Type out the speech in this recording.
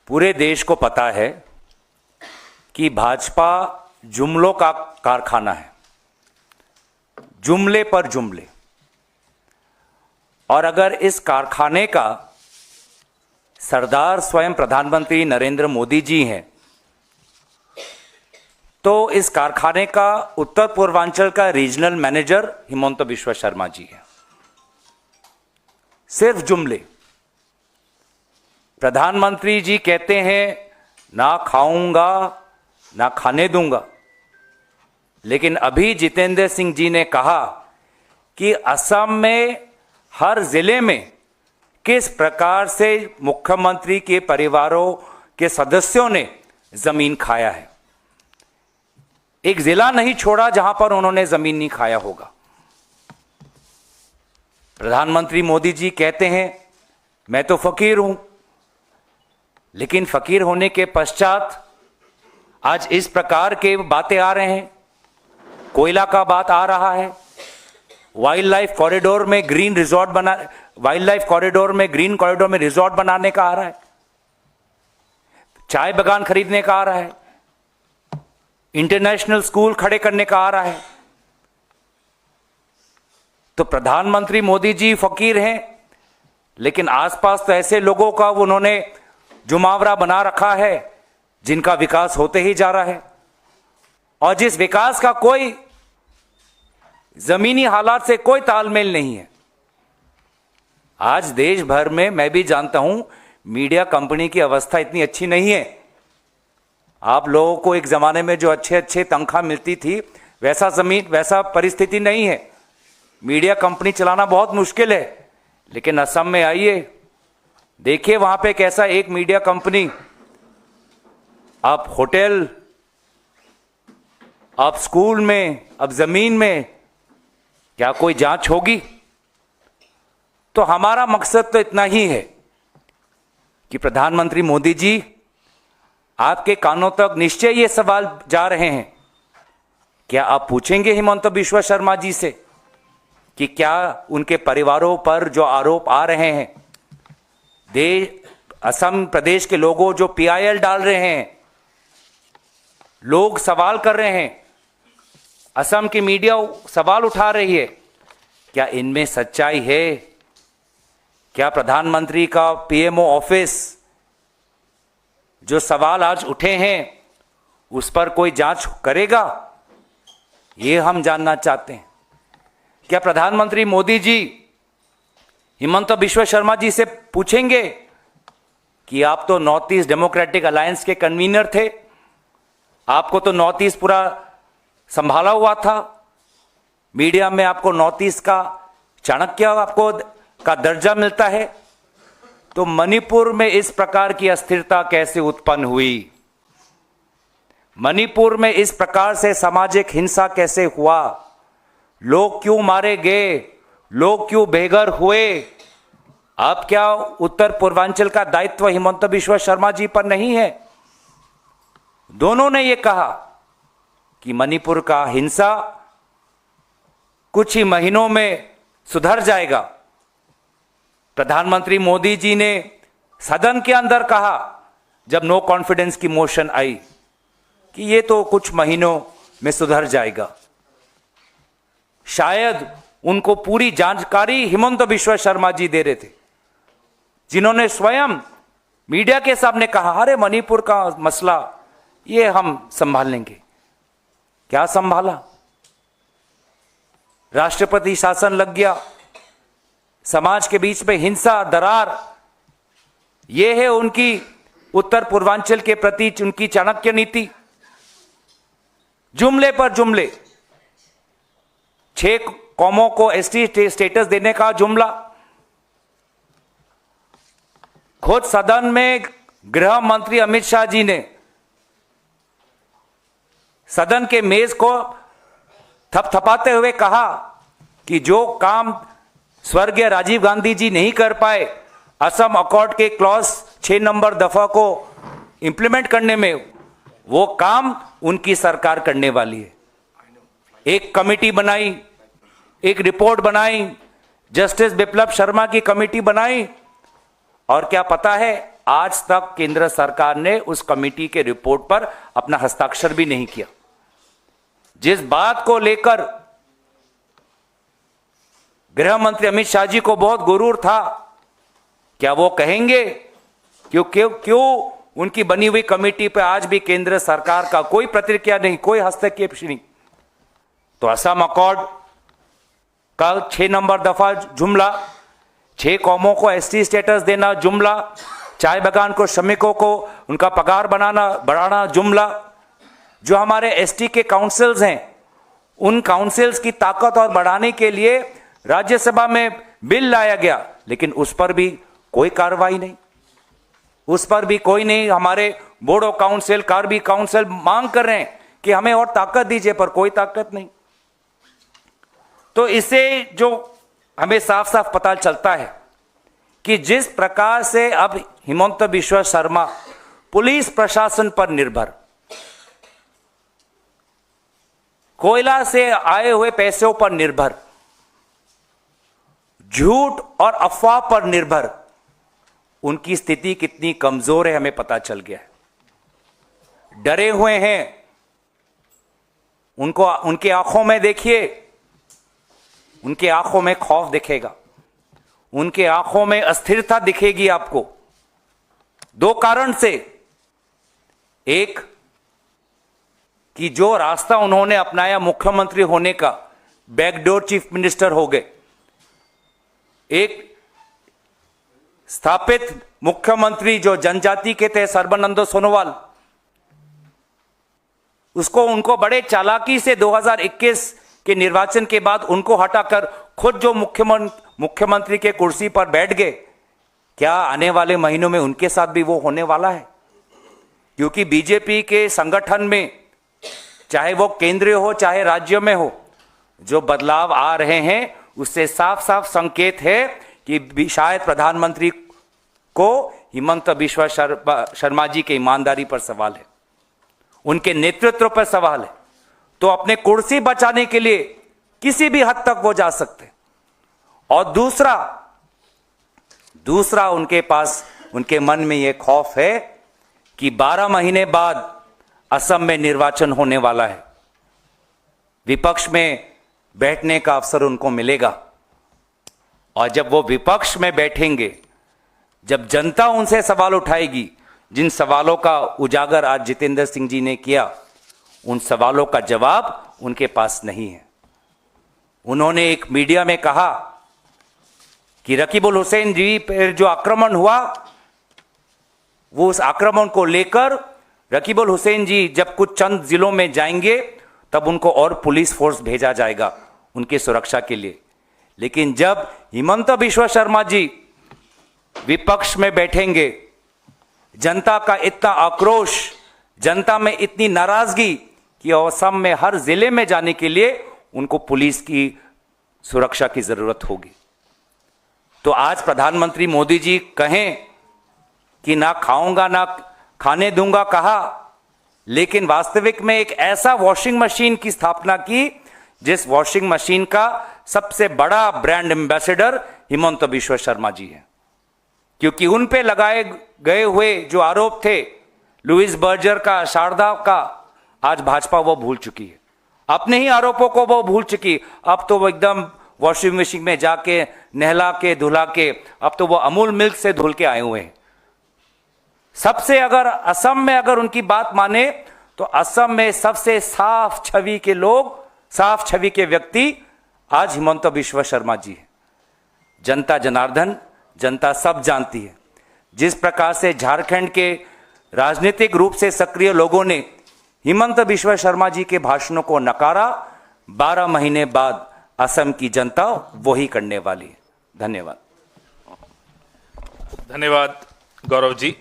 पूरे देश को पता है कि भाजपा जुमलों का कारखाना है, जुमले पर जुमले। और अगर इस कारखाने का सरदार स्वयं प्रधानमंत्री नरेंद्र मोदी जी हैं, तो इस कारखाने का उत्तर पूर्वांचल का रीजनल मैनेजर हिमंत बिश्व शर्मा जी हैं। सिर्फ जुमले। प्रधानमंत्री जी कहते हैं ना खाऊंगा ना खाने दूंगा, लेकिन अभी जितेंद्र सिंह जी ने कहा कि असम में हर जिले में किस प्रकार से मुख्यमंत्री के परिवारों के सदस्यों ने जमीन खाया है। एक जिला नहीं छोड़ा जहां पर उन्होंने जमीन नहीं खाया होगा। प्रधानमंत्री मोदी जी कहते हैं मैं तो फकीर हूं, लेकिन फकीर होने के पश्चात आज इस प्रकार के बातें आ रहे हैं। कोयला का बात आ रहा है, वाइल्ड लाइफ कॉरिडोर में ग्रीन रिजॉर्ट बना, वाइल्ड लाइफ कॉरिडोर में ग्रीन कॉरिडोर में रिजॉर्ट बनाने का आ रहा है, चाय बागान खरीदने का आ रहा है, इंटरनेशनल स्कूल खड़े करने का आ रहा है। तो प्रधानमंत्री मोदी जी फकीर हैं, लेकिन आसपास तो ऐसे लोगों का उन्होंने जुमावरा बना रखा है जिनका विकास होते ही जा रहा है, और जिस विकास का कोई जमीनी हालात से कोई तालमेल नहीं है। आज देश भर में मैं भी जानता हूं मीडिया कंपनी की अवस्था इतनी अच्छी नहीं है। आप लोगों को एक जमाने में जो अच्छे अच्छे तनख्वाह मिलती थी वैसा परिस्थिति नहीं है। मीडिया कंपनी चलाना बहुत मुश्किल है। लेकिन असम में आइए, देखिए वहां पे कैसा एक मीडिया कंपनी, आप होटल, आप स्कूल में, अब जमीन में, क्या कोई जांच होगी? तो हमारा मकसद तो इतना ही है कि प्रधानमंत्री मोदी जी, आपके कानों तक निश्चय ये सवाल जा रहे हैं। क्या आप पूछेंगे हिमंत बिश्व शर्मा जी से कि क्या उनके परिवारों पर जो आरोप आ रहे हैं, असम प्रदेश के लोगों जो पीआईएल डाल रहे हैं, लोग सवाल कर रहे हैं, असम की मीडिया सवाल उठा रही है, क्या इनमें सच्चाई है? क्या प्रधानमंत्री का पीएमओ ऑफिस जो सवाल आज उठे हैं उस पर कोई जांच करेगा? ये हम जानना चाहते हैं। क्या प्रधानमंत्री मोदी जी हिमंत बिश्व शर्मा जी से पूछेंगे कि आप तो नॉर्थ ईस्ट डेमोक्रेटिक अलायंस के कन्वीनर थे, आपको तो नॉर्थ ईस्ट पूरा संभाला हुआ था, मीडिया में आपको नॉर्थ ईस्ट का चाणक्य आपको का दर्जा मिलता है, तो मणिपुर में इस प्रकार की अस्थिरता कैसे उत्पन्न हुई? मणिपुर में इस प्रकार से सामाजिक हिंसा कैसे हुआ? लोग क्यों मारे गए? लोग क्यों बेघर हुए? अब क्या उत्तर पूर्वांचल का दायित्व हिमंत बिश्व शर्मा जी पर नहीं है? दोनों ने यह कहा कि मणिपुर का हिंसा कुछ ही महीनों में सुधर जाएगा। प्रधानमंत्री मोदी जी ने सदन के अंदर कहा जब नो कॉन्फिडेंस की मोशन आई कि ये तो कुछ महीनों में सुधर जाएगा। शायद उनको पूरी जानकारी हिमंत बिश्व शर्मा जी दे रहे थे, जिन्होंने स्वयं मीडिया के सामने कहा अरे मणिपुर का मसला ये हम संभाल लेंगे। क्या संभाला? राष्ट्रपति शासन लग गया, समाज के बीच में हिंसा, दरार। यह है उनकी उत्तर पूर्वांचल के प्रति उनकी चाणक्य नीति। जुमले पर जुमले, 6 कौमों को एसटी स्टेटस देने का जुमला। खुद सदन में गृह मंत्री अमित शाह जी ने सदन के मेज को थपथपाते हुए कहा कि जो काम स्वर्गीय राजीव गांधी जी नहीं कर पाए, असम अकॉर्ड के क्लॉज 6 नंबर दफा को इंप्लीमेंट करने में, वो काम उनकी सरकार करने वाली है। एक कमेटी बनाई, एक रिपोर्ट बनाई, जस्टिस बिप्लब शर्मा की कमेटी बनाई, और क्या पता है आज तक केंद्र सरकार ने उस कमेटी के रिपोर्ट पर अपना हस्ताक्षर भी नहीं किया। जिस बात को लेकर गृह मंत्री अमित शाह जी को बहुत गुरूर था, क्या वो कहेंगे क्यों उनकी बनी हुई कमेटी पर आज भी केंद्र सरकार का कोई प्रतिक्रिया नहीं, कोई हस्तक्षेप नहीं? तो असम अकॉर्ड का 6 नंबर दफा जुमला, 6 कौमों को एसटी स्टेटस देना जुमला, चाय बागान को श्रमिकों को उनका पगार बढ़ाना जुमला, जो हमारे एसटी के काउंसिल्स हैं उन काउंसिल्स की ताकत और बढ़ाने के लिए राज्यसभा में बिल लाया गया, लेकिन उस पर भी कोई कार्रवाई नहीं, उस पर भी कोई नहीं। हमारे बोडो काउंसिल, कार्बी काउंसिल मांग कर रहे हैं कि हमें और ताकत दीजिए, पर कोई ताकत नहीं। तो इससे जो हमें साफ साफ पता चलता है कि जिस प्रकार से अब हिमंत बिश्व शर्मा पुलिस प्रशासन पर निर्भर, कोयला से आए हुए पैसों पर निर्भर, झूठ और अफवाह पर निर्भर, उनकी स्थिति कितनी कमजोर है हमें पता चल गया है। डरे हुए हैं, उनको उनके आंखों में देखिए, उनके आंखों में खौफ दिखेगा, उनके आंखों में अस्थिरता दिखेगी आपको। 2 कारण से, एक कि जो रास्ता उन्होंने अपनाया मुख्यमंत्री होने का, बैकडोर चीफ मिनिस्टर हो गए। एक स्थापित मुख्यमंत्री जो जनजाति के थे सर्बानंद सोनोवाल, उनको बड़े चालाकी से 2021 के निर्वाचन के बाद उनको हटाकर खुद जो मुख्यमंत्री के कुर्सी पर बैठ गए। क्या आने वाले महीनों में उनके साथ भी वो होने वाला है? क्योंकि बीजेपी के संगठन में, चाहे वो केंद्रीय हो चाहे राज्य में हो, जो बदलाव आ रहे हैं उससे साफ साफ संकेत है कि शायद प्रधानमंत्री को हिमंत बिश्व शर्मा जी के ईमानदारी पर सवाल है, उनके नेतृत्व पर सवाल है। तो अपने कुर्सी बचाने के लिए किसी भी हद तक वो जा सकते। और दूसरा उनके पास, उनके मन में यह खौफ है कि 12 महीने बाद असम में निर्वाचन होने वाला है, विपक्ष में बैठने का अवसर उनको मिलेगा। और जब वो विपक्ष में बैठेंगे, जब जनता उनसे सवाल उठाएगी, जिन सवालों का उजागर आज जितेंद्र सिंह जी ने किया, उन सवालों का जवाब उनके पास नहीं है। उन्होंने एक मीडिया में कहा कि रकीबुल हुसैन जी पर जो आक्रमण हुआ, वो उस आक्रमण को लेकर रकीबुल हुसैन जी जब कुछ चंद जिलों में जाएंगे तब उनको और पुलिस फोर्स भेजा जाएगा उनकी सुरक्षा के लिए। लेकिन जब हिमंत बिश्व शर्मा जी विपक्ष में बैठेंगे, जनता का इतना आक्रोश, जनता में इतनी नाराजगी कि असम में हर जिले में जाने के लिए उनको पुलिस की सुरक्षा की जरूरत होगी। तो आज प्रधानमंत्री मोदी जी कहें कि ना खाऊंगा ना खाने दूंगा कहा, लेकिन वास्तविक में एक ऐसा वॉशिंग मशीन की स्थापना की जिस वॉशिंग मशीन का सबसे बड़ा ब्रांड एम्बेसडर हिमंत बिश्व शर्मा जी हैं। क्योंकि उन पे लगाए गए हुए जो आरोप थे, लुइस बर्जर का, शारदा का, आज भाजपा वो भूल चुकी है, अपने ही आरोपों को वो भूल चुकी। अब तो वो एकदम वॉशिंग मशीन में जाके नहला के धुला के, अब तो वो अमूल मिल्क से धुल के आए हुए हैं। सबसे अगर असम में अगर उनकी बात माने तो असम में सबसे साफ छवि के लोग, साफ छवि के व्यक्ति आज हिमंत बिश्व शर्मा जी है। जनता जनार्दन, जनता सब जानती है। जिस प्रकार से झारखंड के राजनीतिक रूप से सक्रिय लोगों ने हिमंत बिश्व शर्मा जी के भाषणों को नकारा, 12 महीने बाद असम की जनता वही करने वाली है। धन्यवाद। धन्यवाद गौरव जी।